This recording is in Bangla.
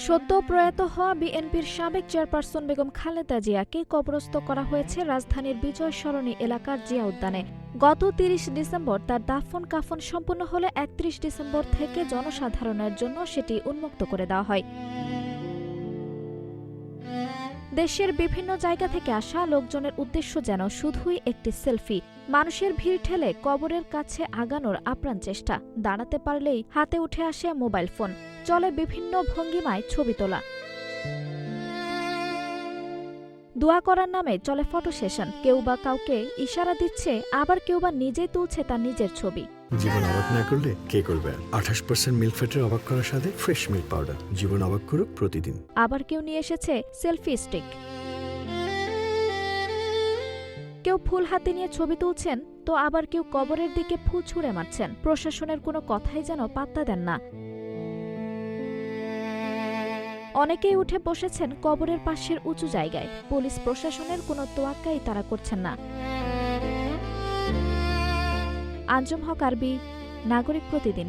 সদ্য প্রয়াত হওয়া বিএনপির সাবেক চেয়ারপারসন বেগম খালেদা জিয়াকে কবরস্থ করা হয়েছে রাজধানীর বিজয় সরণি এলাকার জিয়া উদ্যানে। গত ৩০ ডিসেম্বর তার দাফন কাফন সম্পন্ন হলে ৩১ ডিসেম্বর থেকে জনসাধারণের জন্য সেটি উন্মুক্ত করে দেওয়া হয়। দেশের বিভিন্ন জায়গা থেকে আসা লোকজনের উদ্দেশ্য যেন শুধুই একটি সেলফি। মানুষের ভিড় ঠেলে কবরের কাছে আগানোর আপ্রাণ চেষ্টা। দাঁড়াতে পারলেই হাতে উঠে আসে মোবাইল ফোন, চলে বিভিন্ন ভঙ্গিমায় ছবি তোলা। দোয়া করার নামে চলে ফটো সেশন। কেউ বা কাউকে ইশারা দিচ্ছে, আবার কেউ বা নিজেই তুলছে তার নিজের ছবি। জীবন অবাক না করলে কে করবে? 28% মিল্ক ফ্যাটের অবাক করার সাথে ফ্রেশ মিল্ক পাউডার। জীবন অবাক করুক প্রতিদিন। আবার কেউ নিয়ে এসেছে সেলফি স্টিক। কেউ ফুল হাতে নিয়ে ছবি তুলছেন, তো আবার কেউ কবরের দিকে ফু ছুঁড়ে মারছেন। প্রশাসনের কোনো কথাই যেন পাত্তা দেন না। অনেকেই উঠে বসেছেন কবরের পাশের উঁচু জায়গায়। পুলিশ প্রশাসনের কোনো তোয়াক্কাই তারা করছেন না। আঞ্জুম হক আরবি, নাগরিক প্রতিদিন।